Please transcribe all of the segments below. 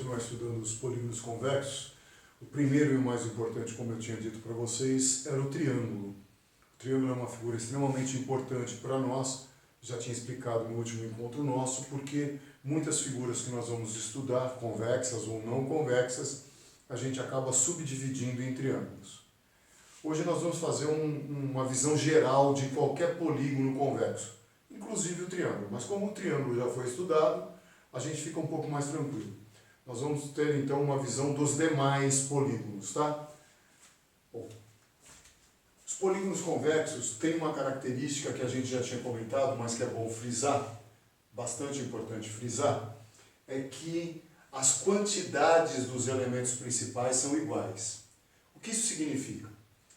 continuar estudando os polígonos convexos. O primeiro e o mais importante, como eu tinha dito para vocês, era o triângulo. O triângulo é uma figura extremamente importante para nós, já tinha explicado no último encontro nosso, porque muitas figuras que nós vamos estudar, convexas ou não convexas, a gente acaba subdividindo em triângulos. Hoje nós vamos fazer uma visão geral de qualquer polígono convexo, inclusive o triângulo. Mas como o triângulo já foi estudado, a gente fica um pouco mais tranquilo. Nós vamos ter então uma visão dos demais polígonos, tá? Bom, os polígonos convexos têm uma característica que a gente já tinha comentado, mas que é bom frisar, bastante importante frisar, é que as quantidades dos elementos principais são iguais. O que isso significa?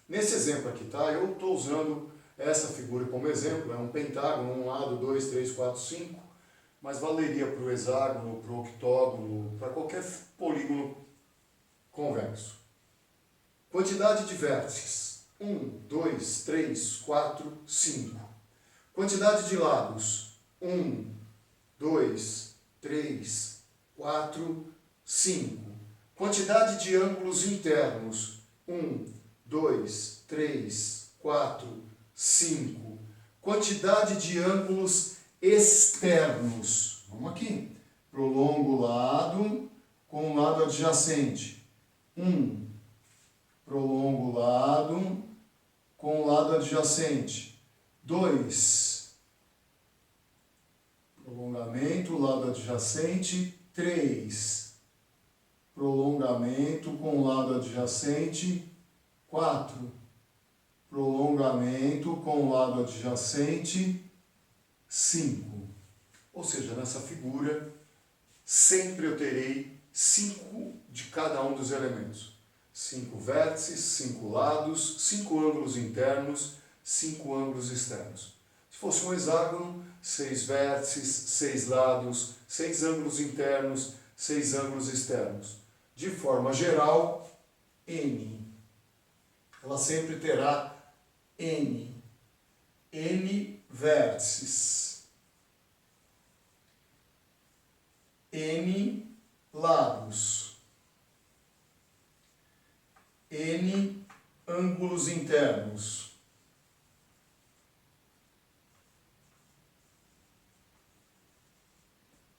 Nesse exemplo aqui, tá? Eu estou usando essa figura como exemplo, é um pentágono, um lado, 2, 3, 4, 5, mas valeria para o hexágono, para o octógono, para qualquer polígono convexo. Quantidade de vértices, 1, 2, 3, 4, 5. Quantidade de lados, 1, 2, 3, 4, 5. Quantidade de ângulos internos, 1, 2, 3, 4, 5. Quantidade de ângulos externos. Vamos aqui. Prolongo o lado com o lado adjacente. 1. Prolongo o lado com o lado adjacente. 2. Prolongamento, lado adjacente. 3. Prolongamento com o lado adjacente. 4. Prolongamento com o lado adjacente. 5. Ou seja, nessa figura, sempre eu terei 5 de cada um dos elementos. 5 vértices, 5 lados, 5 ângulos internos, 5 ângulos externos. Se fosse um hexágono, 6 vértices, 6 lados, 6 ângulos internos, 6 ângulos externos. De forma geral, N. Ela sempre terá N vértices, N lados, N ângulos internos,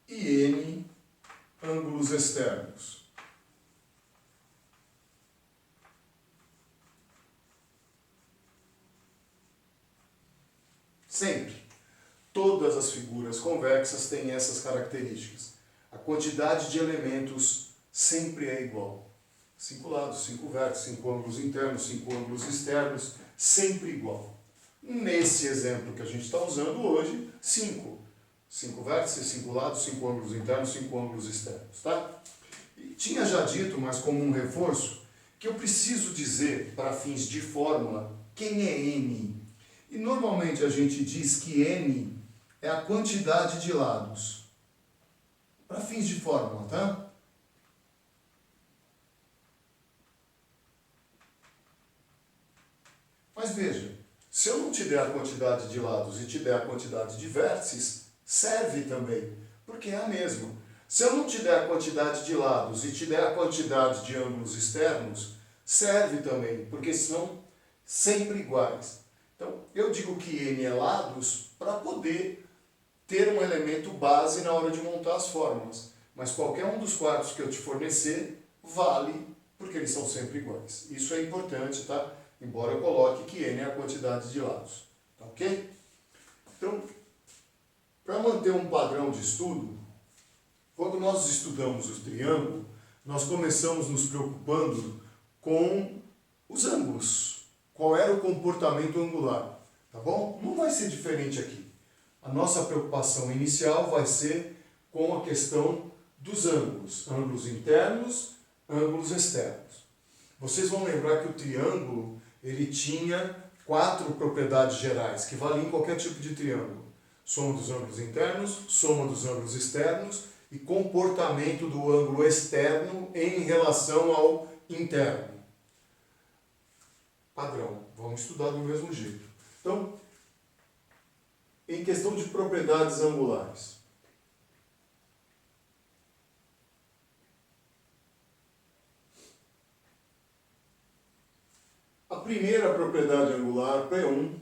e N ângulos externos. Sempre. Todas as figuras convexas têm essas características. A quantidade de elementos sempre é igual. 5 lados, 5 vértices, 5 ângulos internos, 5 ângulos externos, sempre igual. Nesse exemplo que a gente está usando hoje, 5. 5 vértices, 5 lados, 5 ângulos internos, 5 ângulos externos, tá? E tinha já dito, mas como um reforço, que eu preciso dizer, para fins de fórmula, quem é N. E normalmente a gente diz que N é a quantidade de lados. Para fins de fórmula, tá? Mas veja, se eu não te der a quantidade de lados e te der a quantidade de vértices, serve também, porque é a mesma. Se eu não te der a quantidade de lados e te der a quantidade de ângulos externos, serve também, porque são sempre iguais. Então, eu digo que N é lados para poder ter um elemento base na hora de montar as fórmulas. Mas qualquer um dos quadros que eu te fornecer vale, porque eles são sempre iguais. Isso é importante, tá? Embora eu coloque que N é a quantidade de lados. Tá ok? Então, para manter um padrão de estudo, quando nós estudamos o triângulo, nós começamos nos preocupando com os ângulos. Qual era o comportamento angular, tá bom? Não vai ser diferente aqui. A nossa preocupação inicial vai ser com a questão dos ângulos. Ângulos internos, ângulos externos. Vocês vão lembrar que o triângulo, ele tinha 4 propriedades gerais, que valiam em qualquer tipo de triângulo. Soma dos ângulos internos, soma dos ângulos externos e comportamento do ângulo externo em relação ao interno. Padrão. Vamos estudar do mesmo jeito. Então, em questão de propriedades angulares. primeira propriedade angular, P1,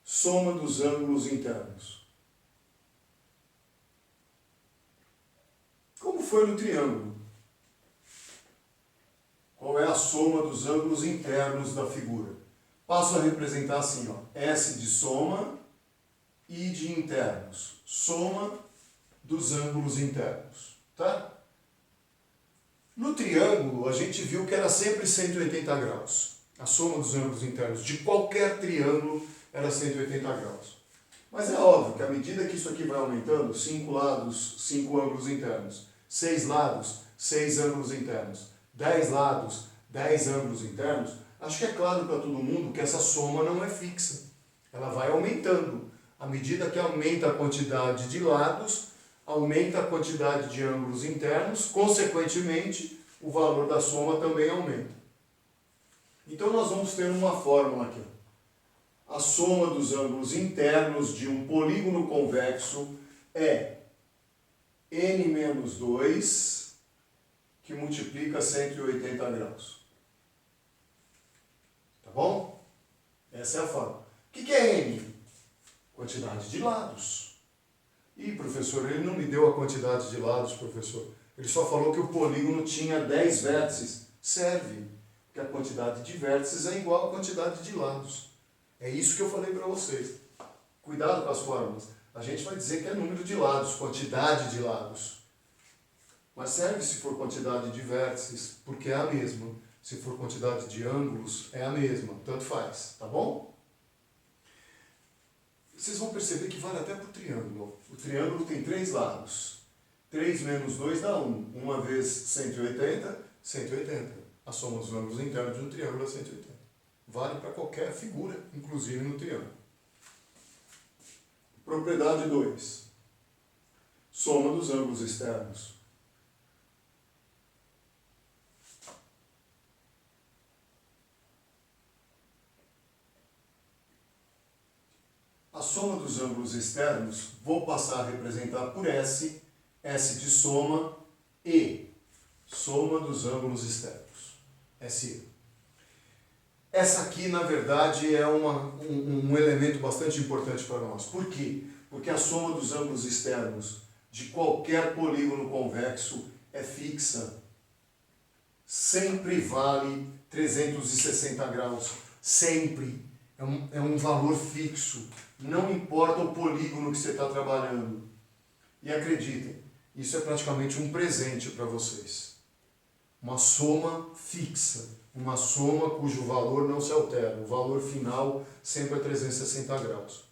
soma dos ângulos internos. Como foi no triângulo? Qual é a soma dos ângulos internos da figura? Passo a representar assim, ó, S de soma, I de internos. Soma dos ângulos internos, tá? No triângulo, a gente viu que era sempre 180 graus. A soma dos ângulos internos de qualquer triângulo era 180 graus. Mas é óbvio que à medida que isso aqui vai aumentando, 5 lados, 5 ângulos internos. 6 lados, 6 ângulos internos. 10 lados, 10 ângulos internos. Acho que é claro para todo mundo que essa soma não é fixa. Ela vai aumentando. À medida que aumenta a quantidade de lados, aumenta a quantidade de ângulos internos, consequentemente, o valor da soma também aumenta. Então nós vamos ter uma fórmula aqui. A soma dos ângulos internos de um polígono convexo é n menos 2, que multiplica 180 graus. Tá bom? Essa é a fórmula. O que é n? Quantidade de lados. Ih, professor, ele não me deu a quantidade de lados, professor. Ele só falou que o polígono tinha 10 vértices. Serve, porque a quantidade de vértices é igual à quantidade de lados. É isso que eu falei para vocês. Cuidado com as fórmulas. A gente vai dizer que é número de lados, quantidade de lados. Mas serve se for quantidade de vértices, porque é a mesma. Se for quantidade de ângulos, é a mesma. Tanto faz, tá bom? Vocês vão perceber que vale até para o triângulo. O triângulo tem 3 lados. 3 menos 2 dá 1. Uma vez 180, 180. A soma dos ângulos internos de um triângulo é 180. Vale para qualquer figura, inclusive no triângulo. Propriedade 2. Soma dos ângulos externos. A soma dos ângulos externos, vou passar a representar por S, S de soma, e soma dos ângulos externos, SE. Essa aqui, na verdade, é um elemento bastante importante para nós. Por quê? Porque a soma dos ângulos externos de qualquer polígono convexo é fixa. Sempre vale 360 graus. Sempre. É um valor fixo. Não importa o polígono que você está trabalhando. E acreditem, isso é praticamente um presente para vocês. Uma soma fixa. Uma soma cujo valor não se altera. O valor final sempre é 360 graus.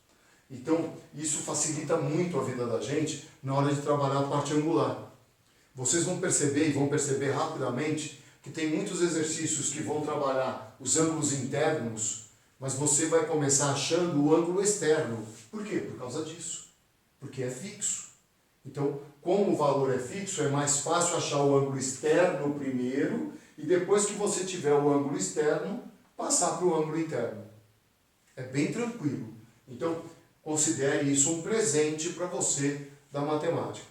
Então, isso facilita muito a vida da gente na hora de trabalhar a parte angular. Vocês vão perceber, e vão perceber rapidamente, que tem muitos exercícios que vão trabalhar os ângulos internos, mas você vai começar achando o ângulo externo. Por quê? Por causa disso. Porque é fixo. Então, como o valor é fixo, é mais fácil achar o ângulo externo primeiro, e depois que você tiver o ângulo externo, passar para o ângulo interno. É bem tranquilo. Então, considere isso um presente para você da matemática.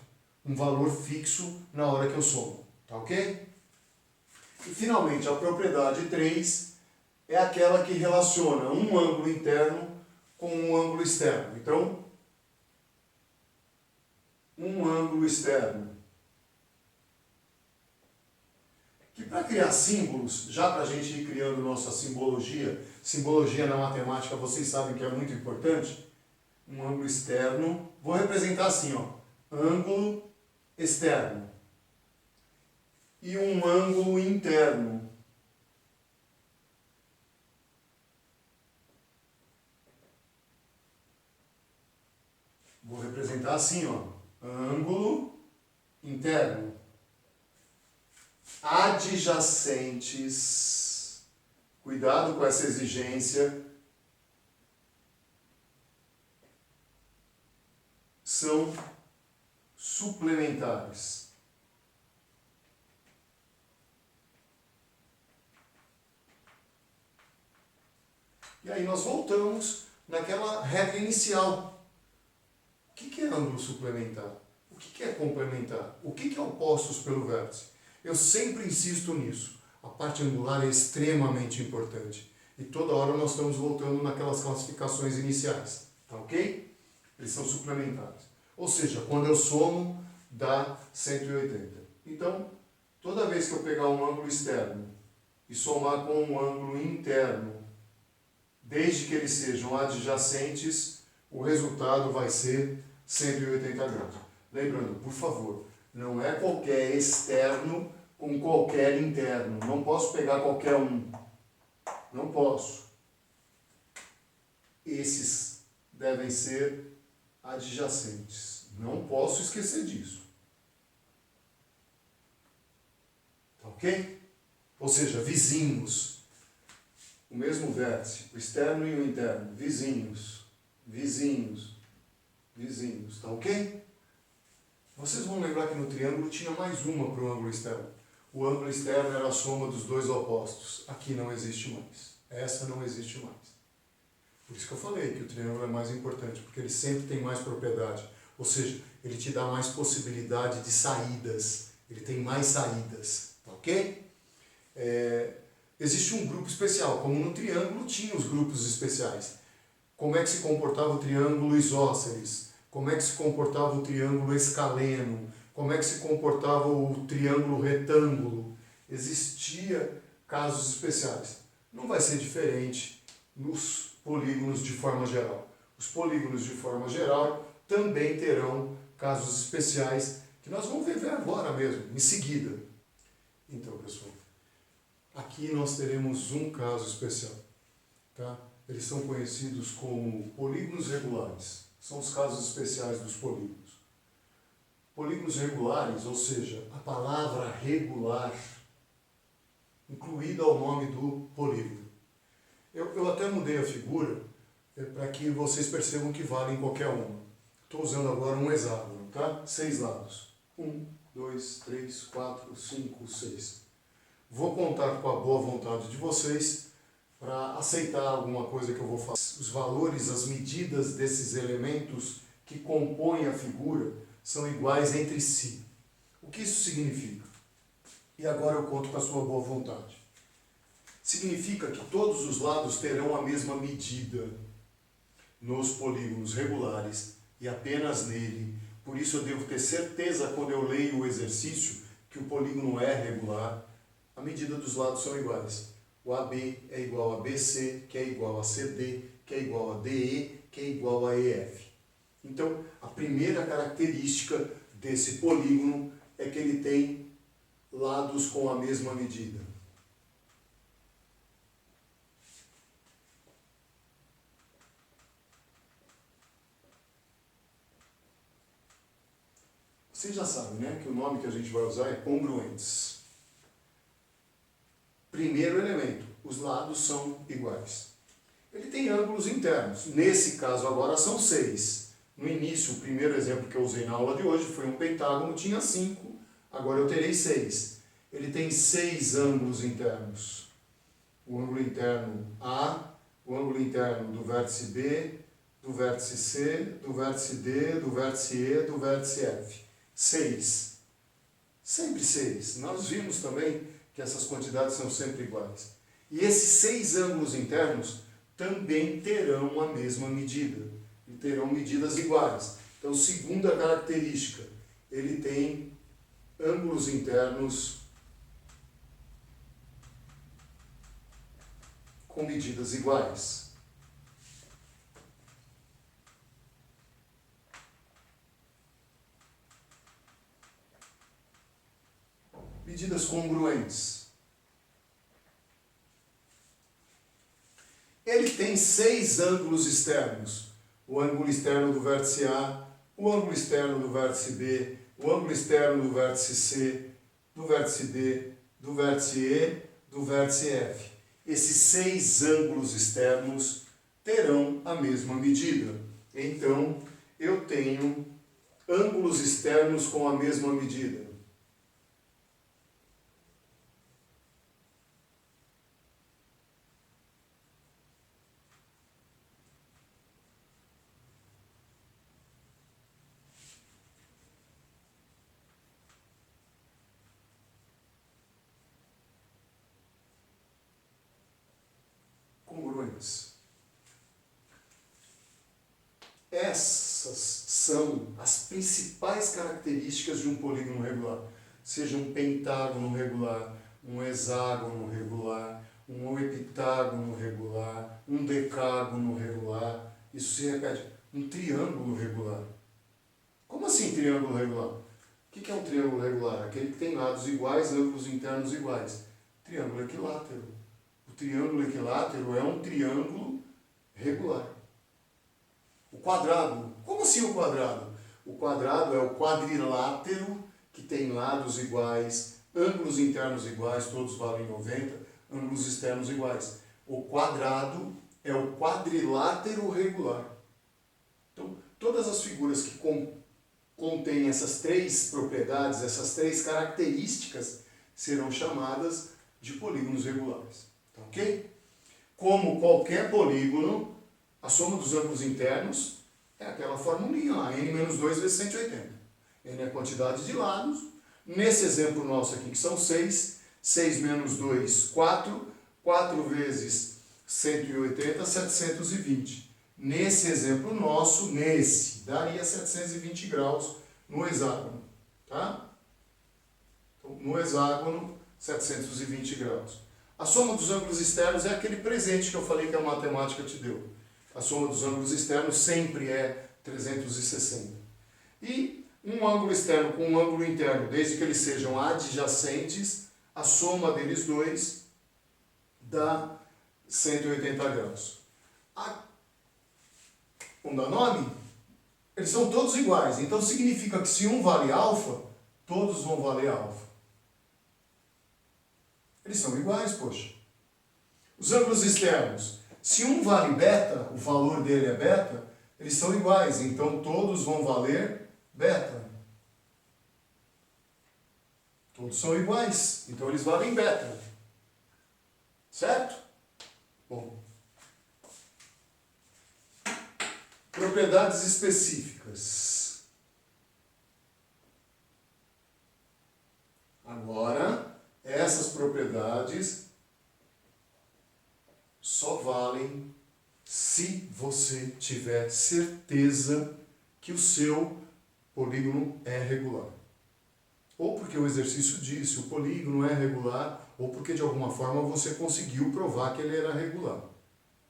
Um valor fixo na hora que eu somo. Tá ok? E finalmente, a propriedade 3 é aquela que relaciona um ângulo interno com um ângulo externo. Então, um ângulo externo. Que para criar símbolos, já para a gente ir criando nossa simbologia na matemática vocês sabem que é muito importante, um ângulo externo, vou representar assim, ó, ângulo externo. E um ângulo interno. Vou representar assim, ó, ângulo interno. Adjacentes, cuidado com essa exigência, são suplementares. E aí nós voltamos naquela regra inicial. O que é ângulo suplementar? O que é complementar? O que é opostos pelo vértice? Eu sempre insisto nisso. A parte angular é extremamente importante. e toda hora nós estamos voltando naquelas classificações iniciais, tá ok? Eles são suplementares. Ou seja, quando eu somo, dá 180. Então, toda vez que eu pegar um ângulo externo e somar com um ângulo interno, desde que eles sejam adjacentes, o resultado vai ser 180 graus. Lembrando, por favor, não é qualquer externo com qualquer interno. Não posso pegar qualquer um. Não posso. Esses devem ser adjacentes. Não posso esquecer disso. Tá ok? Ou seja, vizinhos. O mesmo vértice, o externo e o interno. Vizinhos, vizinhos, vizinhos. Tá ok? Vocês vão lembrar que no triângulo tinha mais uma para o ângulo externo. O ângulo externo era a soma dos dois opostos. Aqui não existe mais. Essa não existe mais. Por isso que eu falei que o triângulo é mais importante, porque ele sempre tem mais propriedade. Ou seja, ele te dá mais possibilidade de saídas. Ele tem mais saídas. Tá ok? Existe um grupo especial, como no triângulo tinha os grupos especiais. Como é que se comportava o triângulo isósceles? Como é que se comportava o triângulo escaleno? Como é que se comportava o triângulo retângulo? Existia casos especiais. Não vai ser diferente nos polígonos de forma geral. Os polígonos de forma geral também terão casos especiais que nós vamos ver agora mesmo, em seguida. Então, pessoal, aqui nós teremos um caso especial. Tá? Eles são conhecidos como polígonos regulares. São os casos especiais dos polígonos. Polígonos regulares, ou seja, a palavra regular incluída ao nome do polígono. Eu até mudei a figura para que vocês percebam que valem qualquer uma. Estou usando agora um hexágono, tá? 6 lados. 1, 2, 3, 4, 5, 6. Vou contar com a boa vontade de vocês para aceitar alguma coisa que eu vou falar. Os valores, as medidas desses elementos que compõem a figura são iguais entre si. O que isso significa? E agora eu conto com a sua boa vontade. Significa que todos os lados terão a mesma medida nos polígonos regulares e apenas nele. Por isso eu devo ter certeza quando eu leio o exercício que o polígono é regular. A medida dos lados são iguais. O AB é igual a BC, que é igual a CD, que é igual a DE, que é igual a EF. Então, a primeira característica desse polígono é que ele tem lados com a mesma medida. Vocês já sabem, né, que o nome que a gente vai usar é congruentes. Primeiro elemento, os lados são iguais. Ele tem ângulos internos. Nesse caso agora são 6. No início, o primeiro exemplo que eu usei na aula de hoje foi um pentágono, tinha 5. Agora eu terei 6. Ele tem 6 ângulos internos. O ângulo interno A, o ângulo interno do vértice B, do vértice C, do vértice D, do vértice E, do vértice F. 6. Sempre 6. Nós vimos também que essas quantidades são sempre iguais. E esses 6 ângulos internos também terão a mesma medida. E terão medidas iguais. Então, segunda característica, ele tem ângulos internos com medidas iguais. Medidas congruentes. Ele tem 6 ângulos externos. O ângulo externo do vértice A, o ângulo externo do vértice B, o ângulo externo do vértice C, do vértice D, do vértice E, do vértice F. Esses 6 ângulos externos terão a mesma medida. Então, eu tenho ângulos externos com a mesma medida. figuras. Essas são as principais características de um polígono regular. Seja um pentágono regular, um hexágono regular, um heptágono regular, um decágono regular. Isso se repete. Um triângulo regular. Como assim triângulo regular? O que é um triângulo regular? Aquele que tem lados iguais, ângulos internos iguais. Triângulo equilátero. O triângulo equilátero é um triângulo regular. O quadrado. Como assim o quadrado? O quadrado é o quadrilátero que tem lados iguais, ângulos internos iguais, todos valem 90, ângulos externos iguais. O quadrado é o quadrilátero regular. Então, todas as figuras que contêm essas três propriedades, essas três características, serão chamadas de polígonos regulares. Tá, ok? Como qualquer polígono, a soma dos ângulos internos é aquela formulinha lá, n-2 vezes 180. N é a quantidade de lados. Nesse exemplo nosso aqui, que são 6, 6 menos 2, 4. 4 vezes 180, 720. Nesse exemplo nosso, daria 720 graus no hexágono. Tá? Então, no hexágono, 720 graus. A soma dos ângulos externos é aquele presente que eu falei que a matemática te deu. A soma dos ângulos externos sempre é 360. E um ângulo externo com um ângulo interno, desde que eles sejam adjacentes, a soma deles dois dá 180 graus. Vamos dar nome? Eles são todos iguais. Então significa que se um vale alfa, todos vão valer alfa. Eles são iguais, poxa. Os ângulos externos. Se um vale beta, o valor dele é beta, eles são iguais. Então todos vão valer beta. Todos são iguais. Então eles valem beta. Certo? Bom. Propriedades específicas. Agora, essas propriedades só valem se você tiver certeza que o seu polígono é regular. Ou porque o exercício disse o polígono é regular, ou porque de alguma forma você conseguiu provar que ele era regular.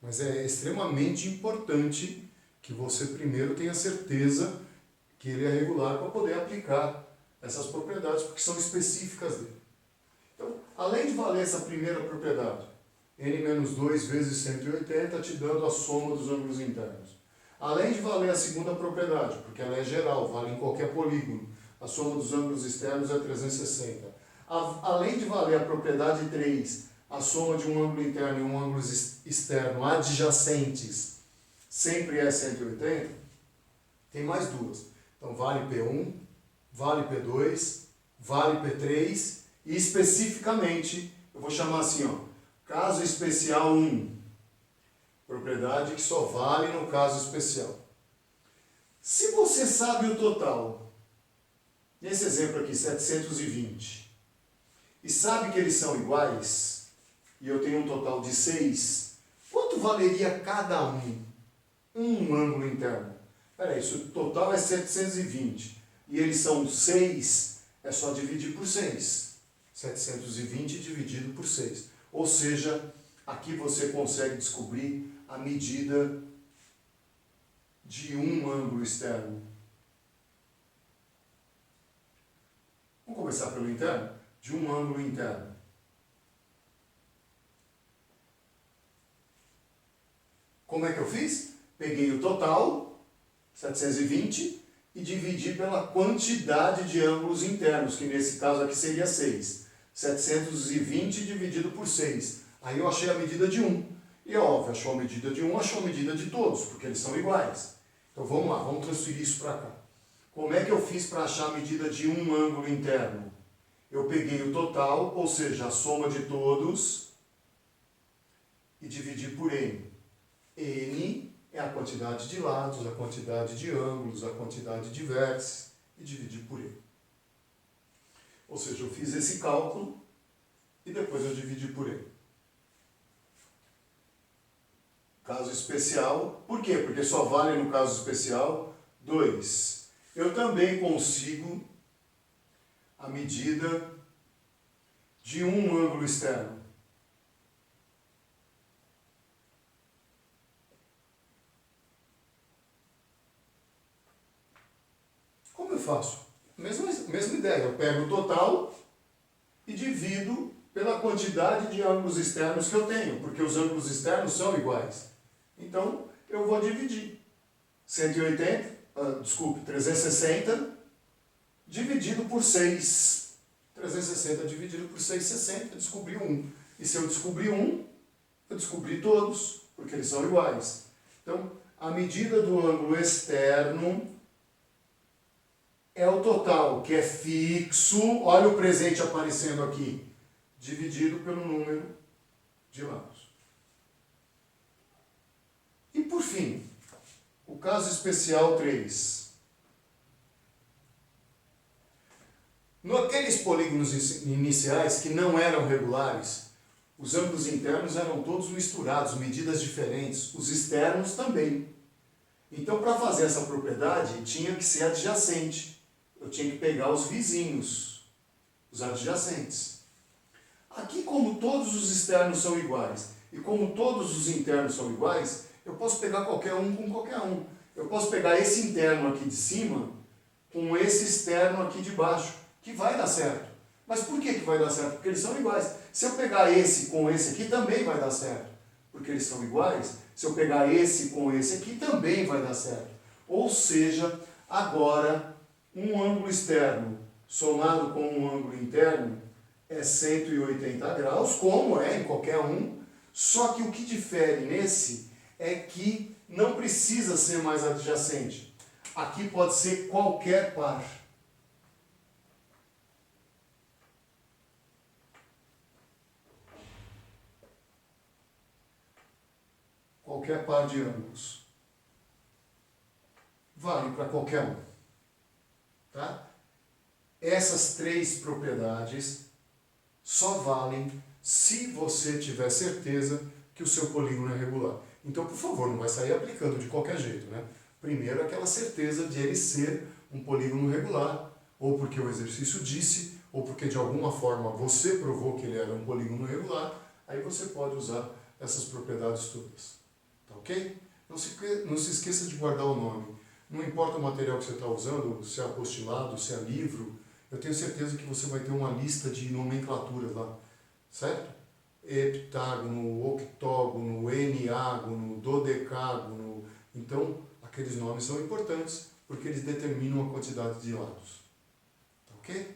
Mas é extremamente importante que você primeiro tenha certeza que ele é regular para poder aplicar essas propriedades, porque são específicas dele. Então, além de valer essa primeira propriedade, n-2 vezes 180, te dando a soma dos ângulos internos. Além de valer a segunda propriedade, porque ela é geral, vale em qualquer polígono, a soma dos ângulos externos é 360. Além de valer a propriedade 3, a soma de um ângulo interno e um ângulo externo adjacentes sempre é 180, tem mais duas. Então vale P1, vale P2, vale P3 e especificamente, eu vou chamar assim, ó, caso especial 1, propriedade que só vale no caso especial. Se você sabe o total, nesse exemplo aqui, 720, e sabe que eles são iguais, e eu tenho um total de 6, quanto valeria cada um? Um ângulo interno. Peraí, se o total é 720 e eles são 6, é só dividir por 6. 720 dividido por 6. Ou seja, aqui você consegue descobrir a medida de um ângulo externo. Vamos começar pelo interno? De um ângulo interno. Como é que eu fiz? Peguei o total, 720, e dividi pela quantidade de ângulos internos, que nesse caso aqui seria 6. 720 dividido por 6. Aí eu achei a medida de 1. E é óbvio, achou a medida de 1, achou a medida de todos, porque eles são iguais. Então vamos lá, vamos transferir isso para cá. Como é que eu fiz para achar a medida de um ângulo interno? Eu peguei o total, ou seja, a soma de todos, e dividi por n. N é a quantidade de lados, a quantidade de ângulos, a quantidade de vértices, e dividi por n. Ou seja, eu fiz esse cálculo e depois eu dividi por n. especial. Por quê? Porque só vale no caso especial 2. Eu também consigo a medida de um ângulo externo. Como eu faço? Mesma ideia, eu pego o total e divido pela quantidade de ângulos externos que eu tenho, porque os ângulos externos são iguais. Então, eu vou dividir 360 dividido por 6. 360 dividido por 6, 60, eu descobri 1. E se eu descobri 1, eu descobri todos, porque eles são iguais. Então, a medida do ângulo externo é o total, que é fixo, olha o presente aparecendo aqui, dividido pelo número de lados. E por fim, o caso especial 3. Naqueles polígonos iniciais que não eram regulares, os ângulos internos eram todos misturados, medidas diferentes, os externos também. Então, para fazer essa propriedade, tinha que ser adjacente. Eu tinha que pegar os vizinhos, os adjacentes. Aqui, como todos os externos são iguais e como todos os internos são iguais, eu posso pegar qualquer um com qualquer um. Eu posso pegar esse interno aqui de cima com esse externo aqui de baixo, que vai dar certo. Mas por que vai dar certo? Porque eles são iguais. Se eu pegar esse com esse aqui, também vai dar certo. Porque eles são iguais. Se eu pegar esse com esse aqui, também vai dar certo. Ou seja, agora, um ângulo externo somado com um ângulo interno é 180 graus, como é em qualquer um. Só que o que difere nesse é que não precisa ser mais adjacente. Aqui pode ser qualquer par. Qualquer par de ângulos. Vale para qualquer um. Tá? Essas 3 propriedades só valem se você tiver certeza que o seu polígono é regular. Então, por favor, não vai sair aplicando de qualquer jeito, né? Primeiro, aquela certeza de ele ser um polígono regular, ou porque o exercício disse, ou porque de alguma forma você provou que ele era um polígono regular, aí você pode usar essas propriedades todas. Tá ok? Não se esqueça de guardar o nome. Não importa o material que você está usando, se é apostilado, se é livro, eu tenho certeza que você vai ter uma lista de nomenclaturas lá, certo? Heptágono, octógono, eneágono, dodecágono. Então, aqueles nomes são importantes porque eles determinam a quantidade de lados. Tá ok?